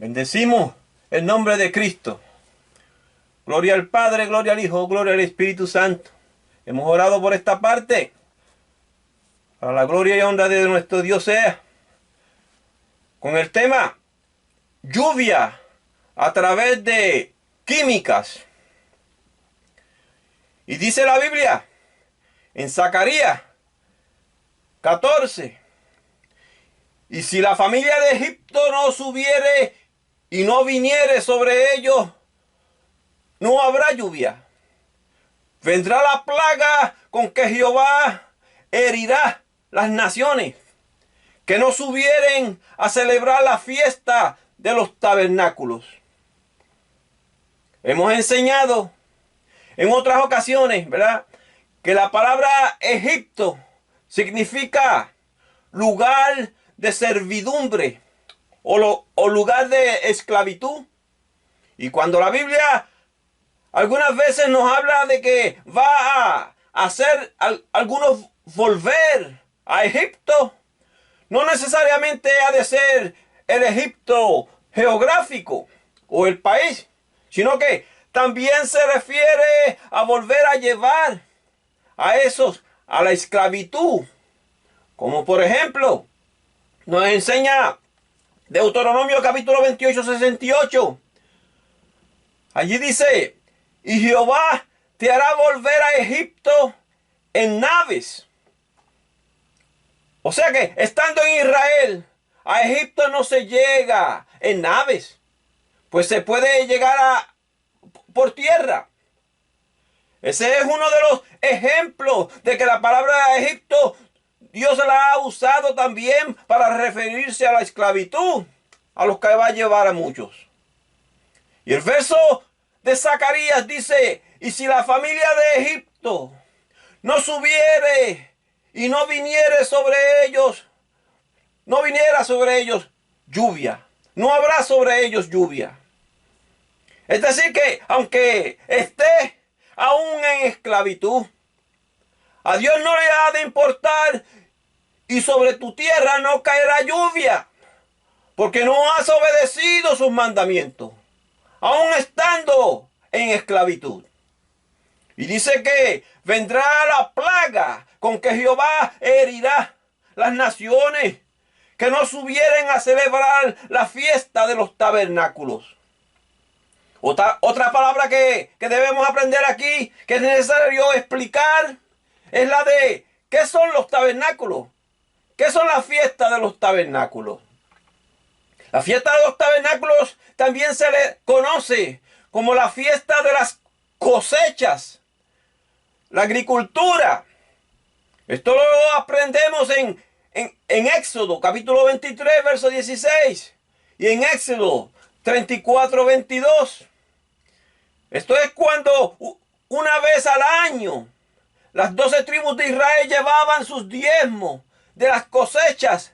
Bendecimos el nombre de Cristo. Gloria al Padre, gloria al Hijo, gloria al Espíritu Santo. Hemos orado por esta parte. Para la gloria y honra de nuestro Dios sea. Con el tema lluvia a través de químicas. Y dice la Biblia en Zacarías 14. Y si la familia de Egipto no subiere y no viniere sobre ellos, no habrá lluvia. Vendrá la plaga con que Jehová herirá las naciones que no subieren a celebrar la fiesta de los tabernáculos. Hemos enseñado en otras ocasiones, ¿verdad?, que la palabra Egipto significa lugar de servidumbre o lugar de esclavitud. Y cuando la Biblia algunas veces nos habla de que va a hacer algunos volver a Egipto, no necesariamente ha de ser el Egipto geográfico o el país, sino que también se refiere a volver a llevar a esos a la esclavitud. Como por ejemplo, nos enseña Deuteronomio capítulo 28, 68. Allí dice: y Jehová te hará volver a Egipto en naves. O sea que estando en Israel, a Egipto no se llega en naves, pues se puede llegar por tierra. Ese es uno de los ejemplos de que la palabra Egipto Dios la ha usado también para referirse a la esclavitud, a los que va a llevar a muchos. Y el verso de Zacarías dice: y si la familia de Egipto no subiere y no viniera sobre ellos lluvia, no habrá sobre ellos lluvia. Es decir que aunque esté aún en esclavitud, a Dios no le ha de importar y sobre tu tierra no caerá lluvia, porque no has obedecido sus mandamientos, aún estando en esclavitud. Y dice que vendrá la plaga con que Jehová herirá las naciones que no subieren a celebrar la fiesta de los tabernáculos. Otra palabra que debemos aprender aquí, que es necesario explicar, es la de ¿qué son los tabernáculos? ¿Qué son las fiestas de los tabernáculos? La fiesta de los tabernáculos también se le conoce como la fiesta de las cosechas, la agricultura. Esto lo aprendemos en Éxodo capítulo 23, verso 16, y en Éxodo 34, 22. Esto es cuando una vez al año las 12 tribus de Israel llevaban sus diezmos de las cosechas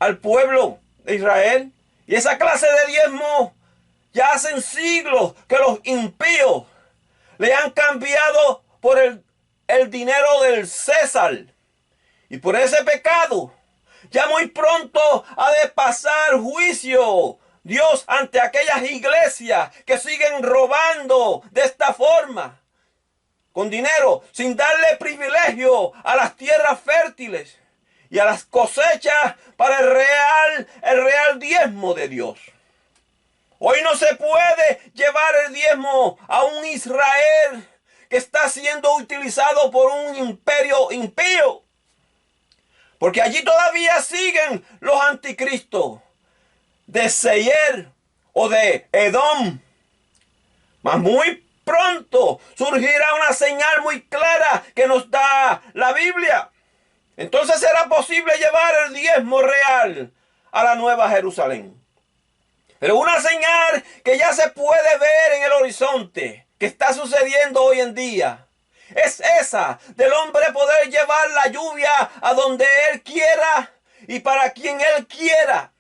al pueblo de Israel. Y esa clase de diezmos ya hacen siglos que los impíos le han cambiado por el dinero del César. Y por ese pecado ya muy pronto ha de pasar juicio Dios ante aquellas iglesias que siguen robando de esta forma, con dinero, sin darle privilegio a las tierras fértiles y a las cosechas para el real diezmo de Dios. Hoy no se puede llevar el diezmo a un Israel que está siendo utilizado por un imperio impío. Porque allí todavía siguen los anticristos de Seir o de Edom. Mas muy pronto surgirá una señal muy clara que nos da la Biblia. Entonces será posible llevar el diezmo real a la Nueva Jerusalén. Pero una señal que ya se puede ver en el horizonte, que está sucediendo hoy en día, es esa del hombre poder llevar la lluvia a donde él quiera y para quien él quiera.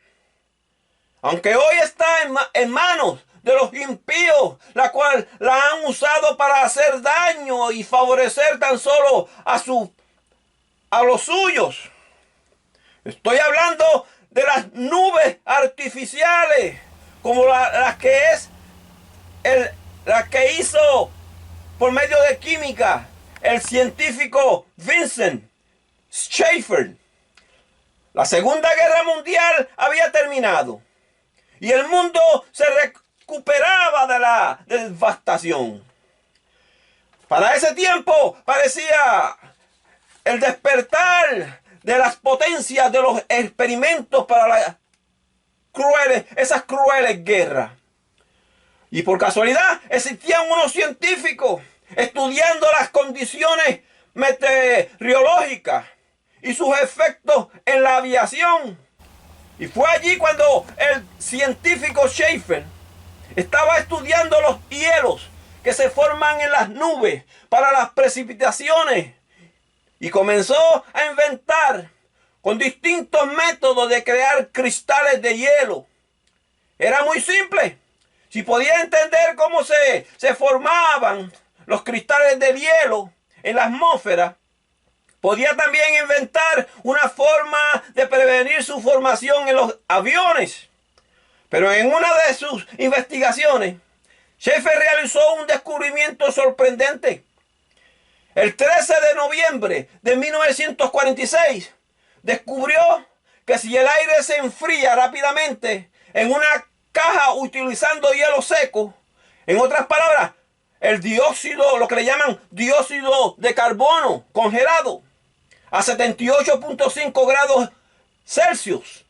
Aunque hoy está en manos de los impíos, la cual la han usado para hacer daño y favorecer tan solo a los suyos. Estoy hablando de las nubes artificiales, como las que hizo por medio de química el científico Vincent Schaeffer. La Segunda Guerra Mundial había terminado y el mundo se recuperaba de la devastación. Para ese tiempo parecía el despertar de las potencias de los experimentos para esas crueles guerras. Y por casualidad existían unos científicos estudiando las condiciones meteorológicas y sus efectos en la aviación. Y fue allí cuando el científico Schaeffer estaba estudiando los hielos que se forman en las nubes para las precipitaciones y comenzó a inventar con distintos métodos de crear cristales de hielo. Era muy simple. Si podía entender cómo se formaban los cristales de hielo en la atmósfera, podía también inventar una forma de prevenir su formación en los aviones. Pero en una de sus investigaciones, Schaeffer realizó un descubrimiento sorprendente. El 13 de noviembre de 1946, descubrió que si el aire se enfría rápidamente en una caja utilizando hielo seco, en otras palabras, el dióxido, lo que le llaman dióxido de carbono congelado, a 78.5 grados Celsius,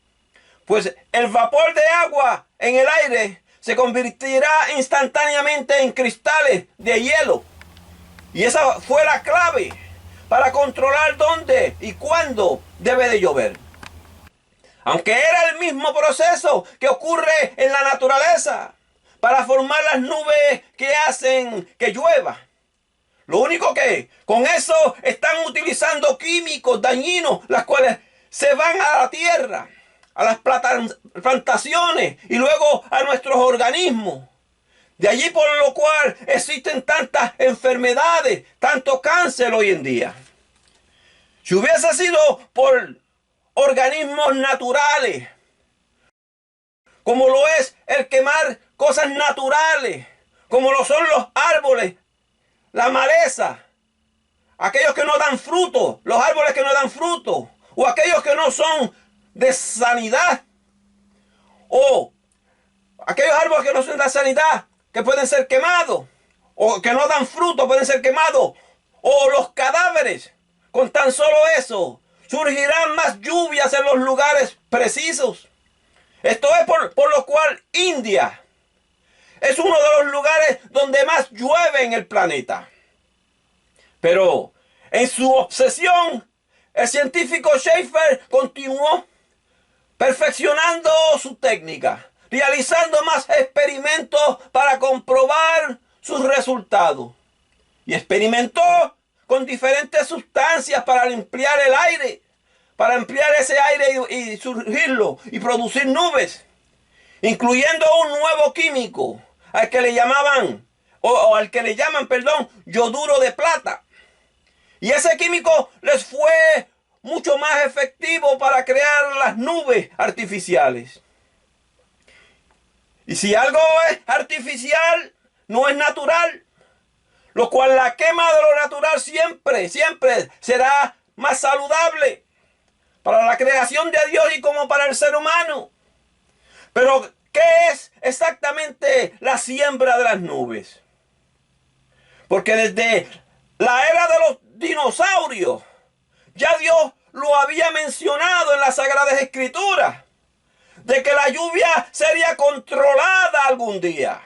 pues el vapor de agua en el aire se convertirá instantáneamente en cristales de hielo. Y esa fue la clave para controlar dónde y cuándo debe de llover. Aunque era el mismo proceso que ocurre en la naturaleza para formar las nubes que hacen que llueva. Lo único que con eso están utilizando químicos dañinos, las cuales se van a la tierra, a las plantaciones y luego a nuestros organismos. De allí por lo cual existen tantas enfermedades, tanto cáncer hoy en día. Si hubiese sido por organismos naturales, como lo es el quemar cosas naturales, como lo son los árboles, la maleza, aquellos que no dan fruto, los árboles que no dan fruto, o aquellos que no son de sanidad, o aquellos árboles que no son de sanidad, que pueden ser quemados, o que no dan fruto, pueden ser quemados, o los cadáveres. Con tan solo eso, surgirán más lluvias en los lugares precisos. Esto es por lo cual India es uno de los lugares donde más llueve en el planeta. Pero en su obsesión, el científico Schaeffer continuó perfeccionando su técnica, realizando más experimentos para comprobar sus resultados. Y experimentó con diferentes sustancias para limpiar el aire, para ampliar ese aire y surgirlo y producir nubes, incluyendo un nuevo químico al que le llamaban, yoduro de plata. Y ese químico les fue mucho más efectivo para crear las nubes artificiales. Y si algo es artificial, no es natural, lo cual la quema de lo natural siempre será más saludable para la creación de Dios y como para el ser humano. Pero, ¿qué es exactamente la siembra de las nubes? Porque desde la era de los dinosaurios, ya Dios lo había mencionado en las Sagradas Escrituras, de que la lluvia sería controlada algún día.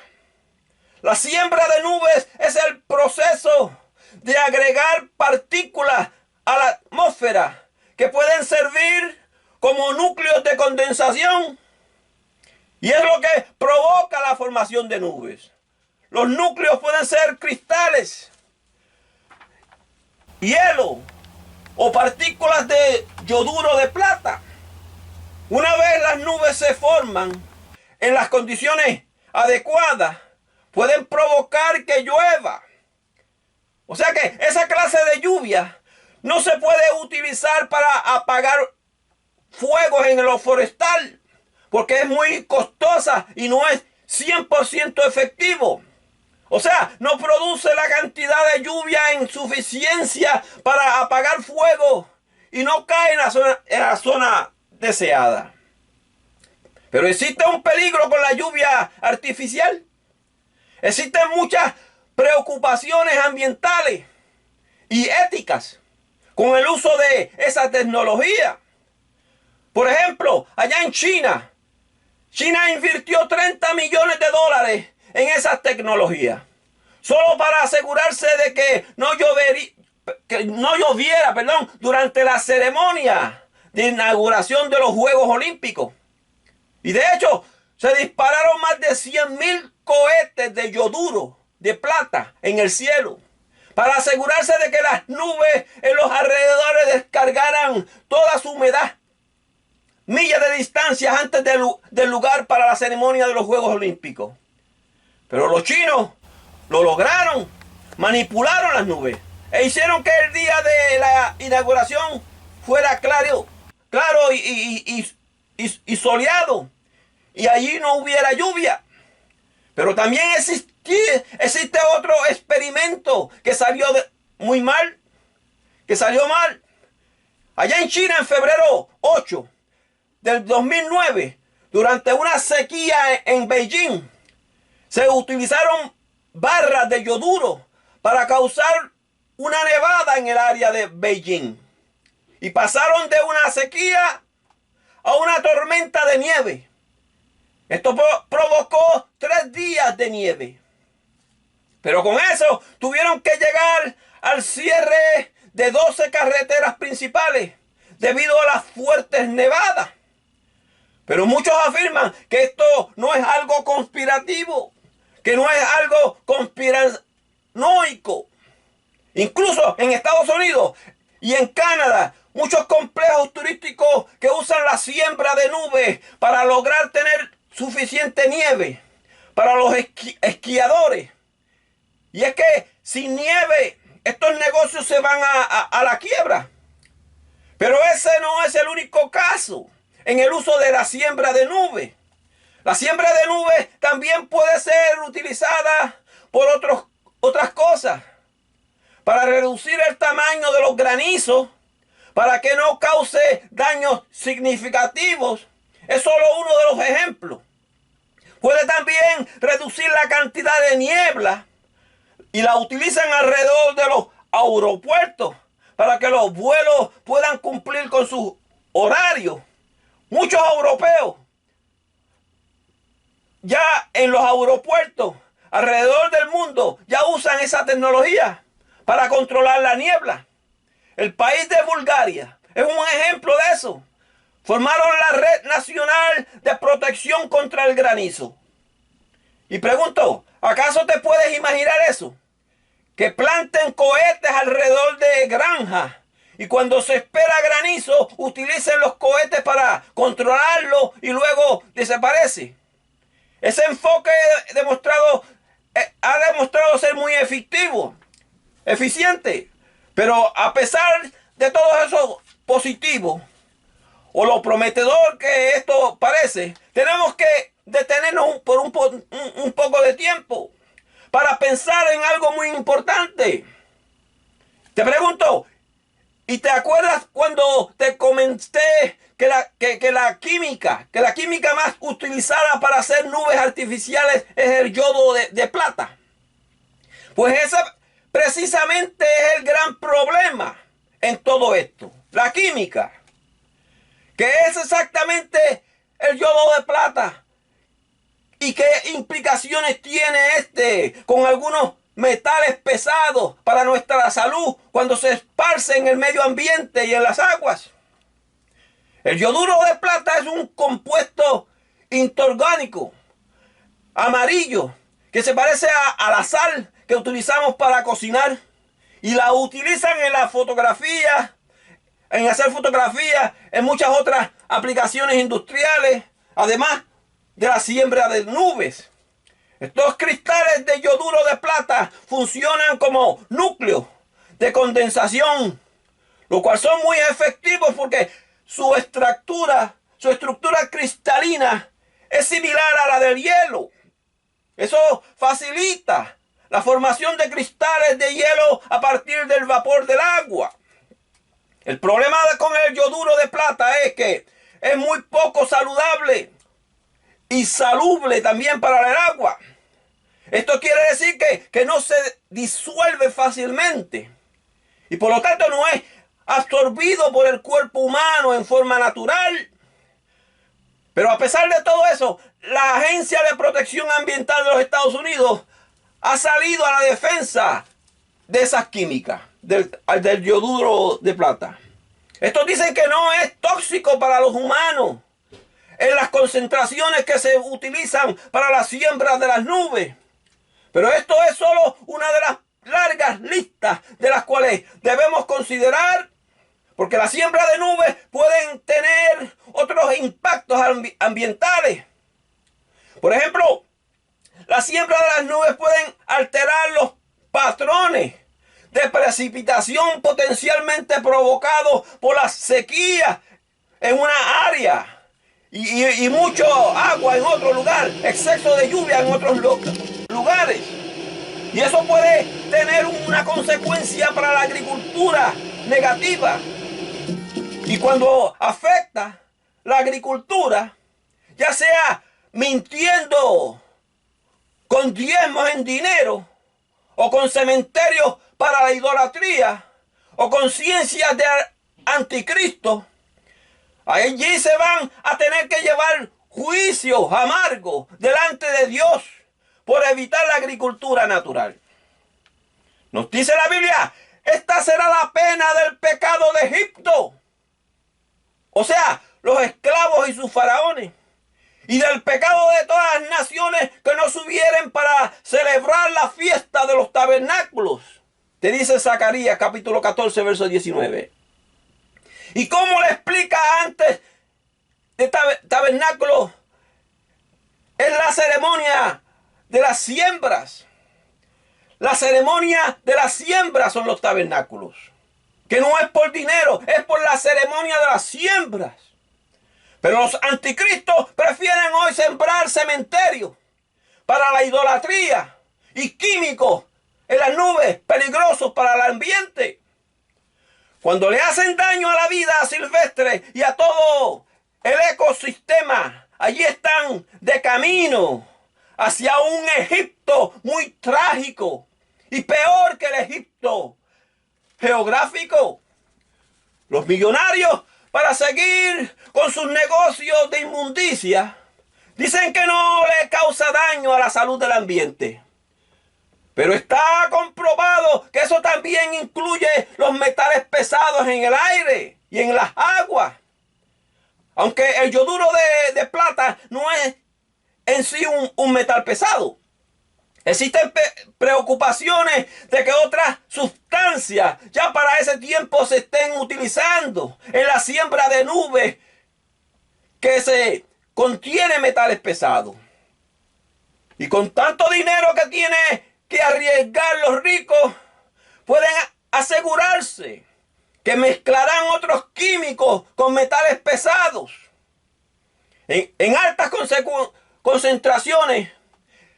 La siembra de nubes es el proceso de agregar partículas a la atmósfera que pueden servir como núcleos de condensación, y es lo que provoca la formación de nubes. Los núcleos pueden ser cristales, hielo o partículas de yoduro de plata. Una vez las nubes se forman en las condiciones adecuadas, pueden provocar que llueva. O sea que esa clase de lluvia no se puede utilizar para apagar fuegos en lo forestal, porque es muy costosa y no es 100% efectivo. O sea, no produce la cantidad de lluvia en suficiencia para apagar fuego y no cae en la zona deseada. Pero existe un peligro con la lluvia artificial. Existen muchas preocupaciones ambientales y éticas con el uso de esa tecnología. Por ejemplo, allá en China invirtió $30 millones en esa tecnología, solo para asegurarse de que no lloviera durante la ceremonia de inauguración de los Juegos Olímpicos. Y de hecho, se dispararon más de 100,000 cohetes de yoduro de plata en el cielo, para asegurarse de que las nubes en los alrededores descargaran toda su humedad millas de distancia antes del lugar para la ceremonia de los Juegos Olímpicos. Pero los chinos lo lograron, manipularon las nubes e hicieron que el día de la inauguración fuera claro y soleado, y allí no hubiera lluvia. Pero también existe otro experimento que salió muy mal, que salió mal. Allá en China, en febrero 8 del 2009, durante una sequía en Beijing, se utilizaron barras de yoduro para causar una nevada en el área de Beijing. Y pasaron de una sequía a una tormenta de nieve. Esto provocó 3 días de nieve. Pero con eso tuvieron que llegar al cierre de 12 carreteras principales debido a las fuertes nevadas. Pero muchos afirman que esto no es algo conspirativo, que no es algo conspiranoico. Incluso en Estados Unidos y en Canadá, muchos complejos turísticos que usan la siembra de nubes para lograr tener suficiente nieve para los esquiadores. Y es que sin nieve, estos negocios se van a la quiebra. Pero ese no es el único caso en el uso de la siembra de nubes. La siembra de nubes también puede ser utilizada por otras cosas, para reducir el tamaño de los granizos, para que no cause daños significativos. Es solo uno de los ejemplos. Puede también reducir la cantidad de niebla y la utilizan alrededor de los aeropuertos para que los vuelos puedan cumplir con sus horarios. Muchos europeos ya en los aeropuertos alrededor del mundo ya usan esa tecnología para controlar la niebla. El país de Bulgaria es un ejemplo de eso. Formaron la Red Nacional de Protección contra el Granizo. Y pregunto, ¿acaso te puedes imaginar eso? Que planten cohetes alrededor de granjas y cuando se espera granizo utilicen los cohetes para controlarlo y luego desaparece. Ese enfoque ha demostrado ser muy eficiente, pero a pesar de todo eso positivo o lo prometedor que esto parece, tenemos que detenernos por un poco de tiempo para pensar en algo muy importante. Te pregunto, ¿y te acuerdas cuando te comenté que la química más utilizada para hacer nubes artificiales es el yodo de plata? Pues ese precisamente es el gran problema en todo esto. la química, que es exactamente el yodo de plata. ¿Y qué implicaciones tiene este con algunos metales pesados para nuestra salud cuando se esparce en el medio ambiente y en las aguas? El yoduro de plata es un compuesto inorgánico, amarillo, que se parece a la sal que utilizamos para cocinar y la utilizan en la fotografía, en hacer fotografías, en muchas otras aplicaciones industriales, además de la siembra de nubes. Estos cristales de yoduro de plata funcionan como núcleos de condensación, lo cual son muy efectivos porque su estructura cristalina es similar a la del hielo. Eso facilita la formación de cristales de hielo a partir del vapor del agua. El problema con el yoduro de plata es que es muy poco saludable y salubre también para el agua. Esto quiere decir que no se disuelve fácilmente y por lo tanto no es absorbido por el cuerpo humano en forma natural. Pero a pesar de todo eso, la Agencia de Protección Ambiental de los Estados Unidos ha salido a la defensa de esas químicas, del yoduro de plata. Estos dicen que no es tóxico para los humanos en las concentraciones que se utilizan para la siembra de las nubes. Pero esto es solo una de las largas listas de las cuales debemos considerar, porque la siembra de nubes pueden tener otros impactos ambientales. Por ejemplo, la siembra de las nubes pueden alterar los patrones de precipitación potencialmente provocados por las sequías en una área y mucho agua en otro lugar, exceso de lluvia en otros lugares. Y eso puede tener una consecuencia para la agricultura negativa. Y cuando afecta la agricultura, ya sea mintiendo con diezmos en dinero, o con cementerios para la idolatría, o con ciencias de anticristo, allí se van a tener que llevar juicios amargos delante de Dios por evitar la agricultura natural. Nos dice la Biblia, esta será la pena del pecado de Egipto. O sea, los esclavos y sus faraones. Y del pecado de todas las naciones que no subieren para celebrar la fiesta de los tabernáculos. Te dice Zacarías capítulo 14, verso 19. ¿Y cómo le explica antes de tabernáculos? Es la ceremonia de las siembras. La ceremonia de las siembras son los tabernáculos. Que no es por dinero, es por la ceremonia de las siembras. Pero los anticristos prefieren hoy sembrar cementerios para la idolatría y químicos en las nubes peligrosos para el ambiente. Cuando le hacen daño a la vida silvestre y a todo el ecosistema, allí están de camino hacia un Egipto muy trágico y peor que el Egipto geográfico. Los millonarios, para seguir con sus negocios de inmundicia, dicen que no le causa daño a la salud del ambiente. Pero está comprobado que eso también incluye los metales pesados en el aire y en las aguas. Aunque el yoduro de plata no es en sí un metal pesado. Existen preocupaciones de que otras sustancias ya para ese tiempo se estén utilizando en la siembra de nubes que se contiene metales pesados. Y con tanto dinero que tiene que arriesgar los ricos, pueden asegurarse que mezclarán otros químicos con metales pesados. En altas concentraciones,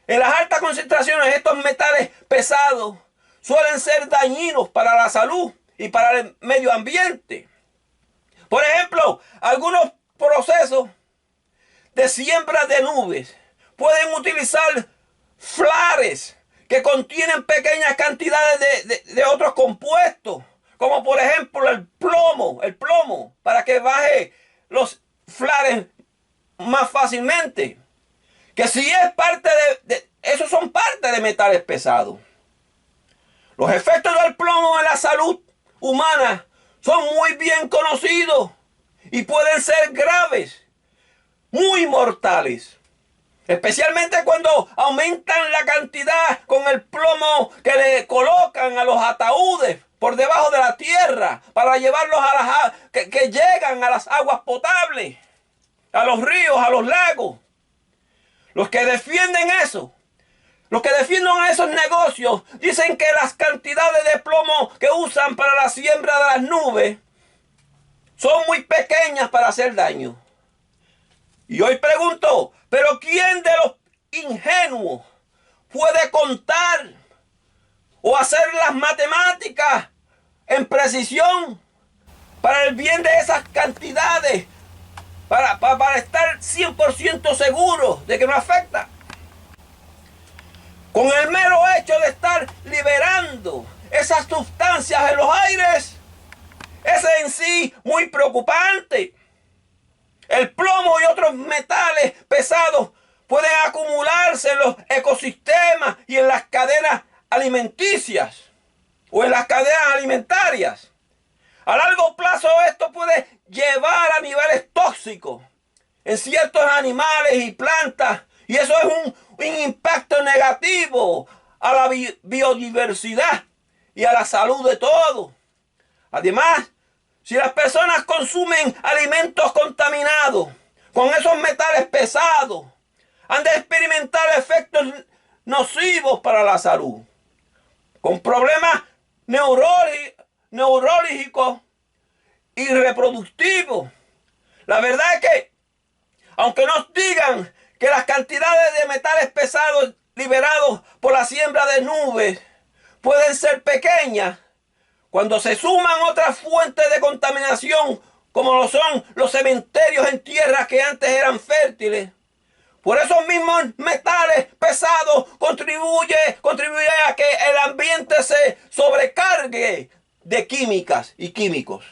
en las altas concentraciones, estos metales pesados suelen ser dañinos para la salud y para el medio ambiente. Por ejemplo, algunos procesos de siembra de nubes pueden utilizar flares que contienen pequeñas cantidades de otros compuestos, como por ejemplo el plomo, para que baje los flares más fácilmente. Que si es parte esos son parte de metales pesados. Los efectos del plomo en la salud humana son muy bien conocidos y pueden ser graves, muy mortales. Especialmente cuando aumentan la cantidad con el plomo que le colocan a los ataúdes por debajo de la tierra para llevarlos a las que llegan a las aguas potables, a los ríos, a los lagos. Los que defienden eso, los que defienden esos negocios, dicen que las cantidades de plomo que usan para la siembra de las nubes son muy pequeñas para hacer daño. Y hoy pregunto, ¿pero quién de los ingenuos puede contar o hacer las matemáticas en precisión para el bien de esas cantidades, para estar 100% seguro de que no afecta? Con el mero hecho de estar liberando esas sustancias en los aires, es en sí muy preocupante. El plomo y otros metales pesados pueden acumularse en los ecosistemas y en las cadenas alimenticias o en las cadenas alimentarias. A largo plazo esto puede llevar a niveles tóxicos en ciertos animales y plantas, y eso es un impacto negativo a la biodiversidad y a la salud de todos. Además, si las personas consumen alimentos contaminados con esos metales pesados, han de experimentar efectos nocivos para la salud, con problemas neurológicos y reproductivos. La verdad es que, aunque nos digan que las cantidades de metales pesados liberados por la siembra de nubes pueden ser pequeñas, cuando se suman otras fuentes de contaminación, como lo son los cementerios en tierras que antes eran fértiles, por esos mismos metales pesados contribuye a que el ambiente se sobrecargue de químicas y químicos.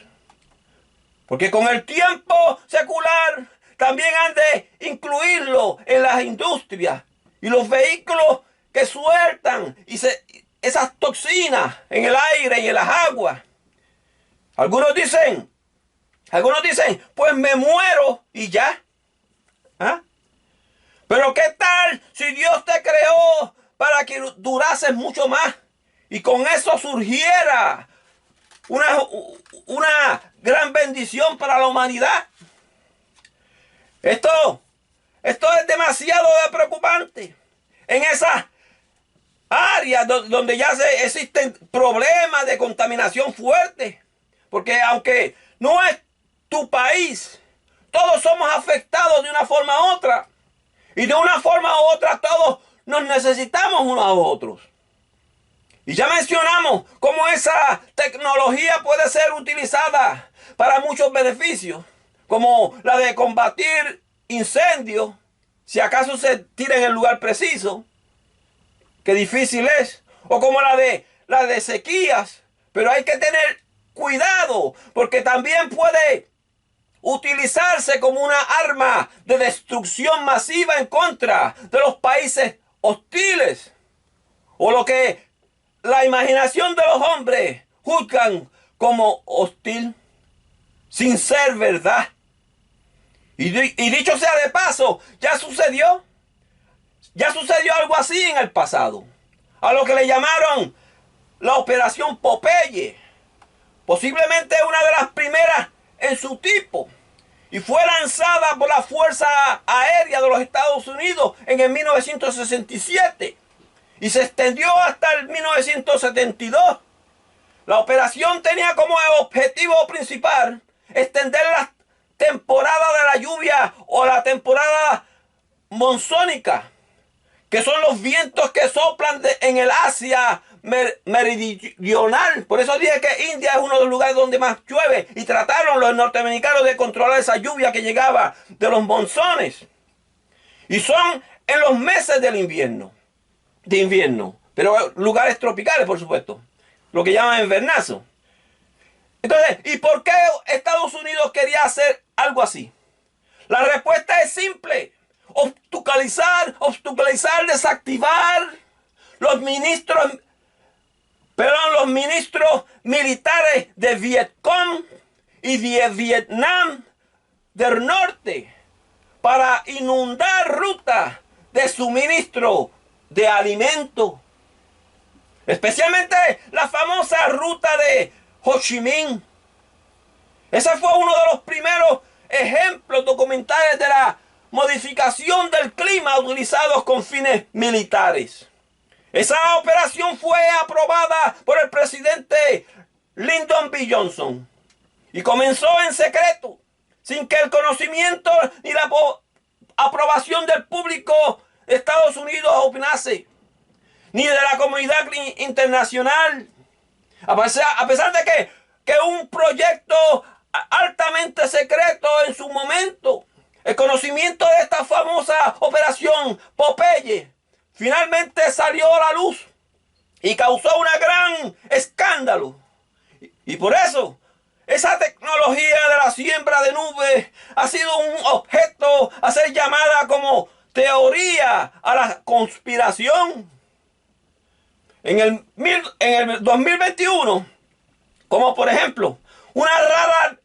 Porque con el tiempo secular también han de incluirlo en las industrias y los vehículos que sueltan esas toxinas en el aire y en las aguas. Algunos dicen, pues me muero y ya. ¿Ah? Pero ¿qué tal si Dios te creó para que durases mucho más y con eso surgiera una gran bendición para la humanidad? Esto es demasiado preocupante. En esas áreas donde ya existen problemas de contaminación fuerte. Porque aunque no es tu país, todos somos afectados de una forma u otra. Y de una forma u otra todos nos necesitamos unos a otros. Y ya mencionamos cómo esa tecnología puede ser utilizada para muchos beneficios, como la de combatir incendios, si acaso se tira en el lugar preciso, que difícil es, o como la de sequías, pero hay que tener cuidado, porque también puede utilizarse como una arma de destrucción masiva en contra de los países hostiles, o lo que la imaginación de los hombres juzgan como hostil, sin ser verdad. Y dicho sea de paso, ya sucedió algo así en el pasado, a lo que le llamaron la Operación Popeye, posiblemente una de las primeras en su tipo, y fue lanzada por la Fuerza Aérea de los Estados Unidos en el 1967 y se extendió hasta el 1972. La operación tenía como objetivo principal extender la temporada de la lluvia o la temporada monzónica, que son los vientos que soplan en el Asia meridional. Por eso dije que India es uno de los lugares donde más llueve, y trataron los norteamericanos de controlar esa lluvia que llegaba de los monzones. Y son en los meses de invierno, pero lugares tropicales, por supuesto, lo que llaman invernazo. Entonces, ¿y por qué Estados Unidos quería hacer algo así? La respuesta es simple. Obstaculizar, desactivar los ministros militares de Vietcong y de Vietnam del Norte para inundar rutas de suministro de alimentos. Especialmente la famosa ruta de Ho Chi Minh. Ese fue uno de los primeros ejemplos documentales de la modificación del clima utilizados con fines militares. Esa operación fue aprobada por el presidente Lyndon B. Johnson y comenzó en secreto, sin que el conocimiento ni la aprobación del público de Estados Unidos opinase, ni de la comunidad internacional. A pesar de que un proyecto altamente secreto en su momento, el conocimiento de esta famosa operación Popeye finalmente salió a la luz y causó un gran escándalo. Y por eso, esa tecnología de la siembra de nubes ha sido un objeto a ser llamada como teoría a la conspiración. En el 2021, como por ejemplo, una rara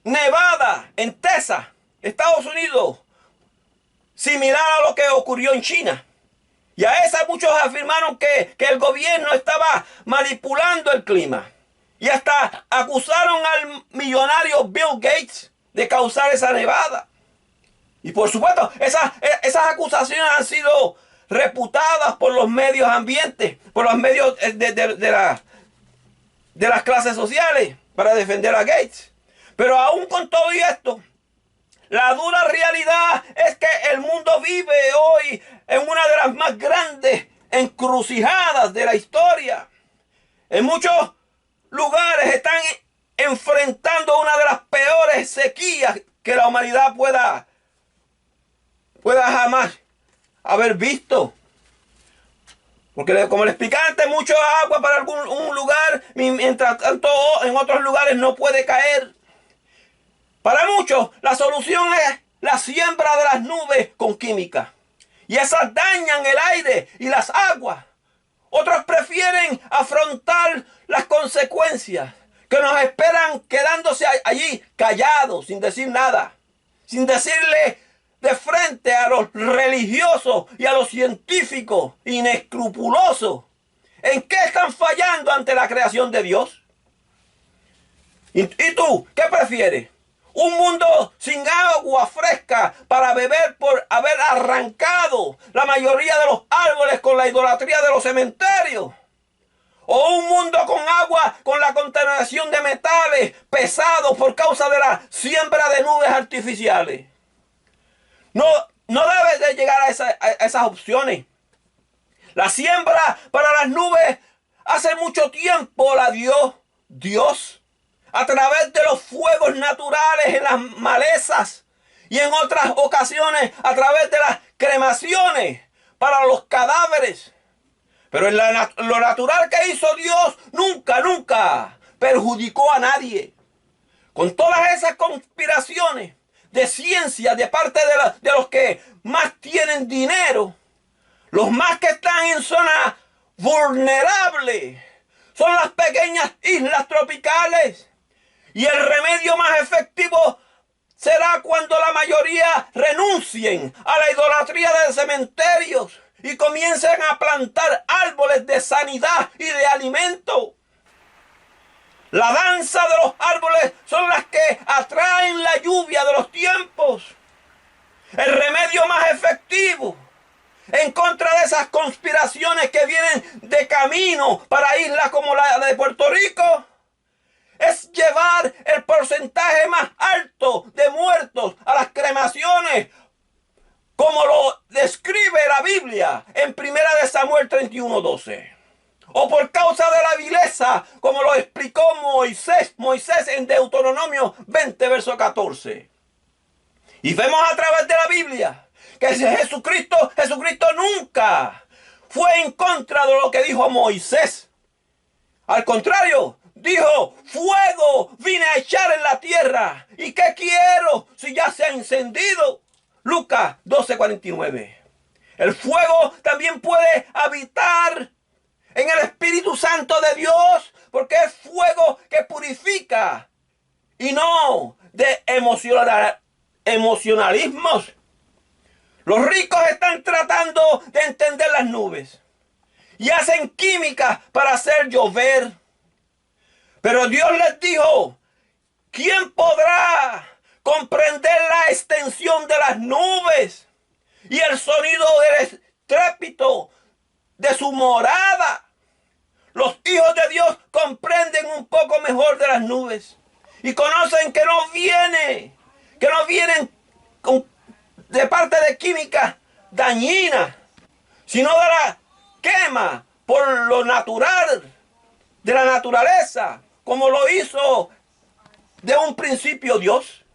nevada en Texas, Estados Unidos, similar a lo que ocurrió en China. Y a esa muchos afirmaron que el gobierno estaba manipulando el clima. Y hasta acusaron al millonario Bill Gates de causar esa nevada. Y por supuesto, esas acusaciones han sido reputadas por los medios ambientes, por los medios de las clases sociales para defender a Gates. Pero aún con todo esto, la dura realidad es que el mundo vive hoy en una de las más grandes encrucijadas de la historia. En muchos lugares están enfrentando una de las peores sequías que la humanidad pueda jamás haber visto. Porque como le expliqué antes, mucho agua para un lugar, mientras tanto en otros lugares no puede caer. Para muchos, la solución es la siembra de las nubes con química. Y esas dañan el aire y las aguas. Otros prefieren afrontar las consecuencias que nos esperan quedándose allí callados, sin decir nada. Sin decirle de frente a los religiosos y a los científicos inescrupulosos en qué están fallando ante la creación de Dios. ¿Y tú qué prefieres? Un mundo sin agua fresca para beber por haber arrancado la mayoría de los árboles con la idolatría de los cementerios. O un mundo con agua con la contaminación de metales pesados por causa de la siembra de nubes artificiales. No debes de llegar a esas opciones. La siembra para las nubes hace mucho tiempo la dio Dios. A través de los fuegos naturales en las malezas y en otras ocasiones a través de las cremaciones para los cadáveres. Pero en lo natural que hizo Dios nunca perjudicó a nadie. Con todas esas conspiraciones de ciencia de parte de los que más tienen dinero, los más que están en zonas vulnerables son las pequeñas islas tropicales. Y el remedio más efectivo será cuando la mayoría renuncien a la idolatría de cementerios y comiencen a plantar árboles de sanidad y de alimento. La danza de los árboles son las que atraen la lluvia de los tiempos. El remedio más efectivo en contra de esas conspiraciones que vienen de camino para islas como la de Puerto Rico es llevar el porcentaje más alto de muertos a las cremaciones, como lo describe la Biblia en 1 Samuel 31:12. O por causa de la vileza, como lo explicó Moisés en Deuteronomio 20, verso 14. Y vemos a través de la Biblia que Jesucristo nunca fue en contra de lo que dijo Moisés. Al contrario, dijo, fuego vine a echar en la tierra. ¿Y qué quiero si ya se ha encendido? Lucas 12:49. El fuego también puede habitar en el Espíritu Santo de Dios, porque es fuego que purifica y no de emocionalismos. Los ricos están tratando de entender las nubes y hacen química para hacer llover. Pero Dios les dijo, ¿quién podrá comprender la extensión de las nubes y el sonido del estrépito de su morada? Los hijos de Dios comprenden un poco mejor de las nubes y conocen que no vienen de parte de química dañina, sino de la quema por lo natural, de la naturaleza, como lo hizo de un principio Dios.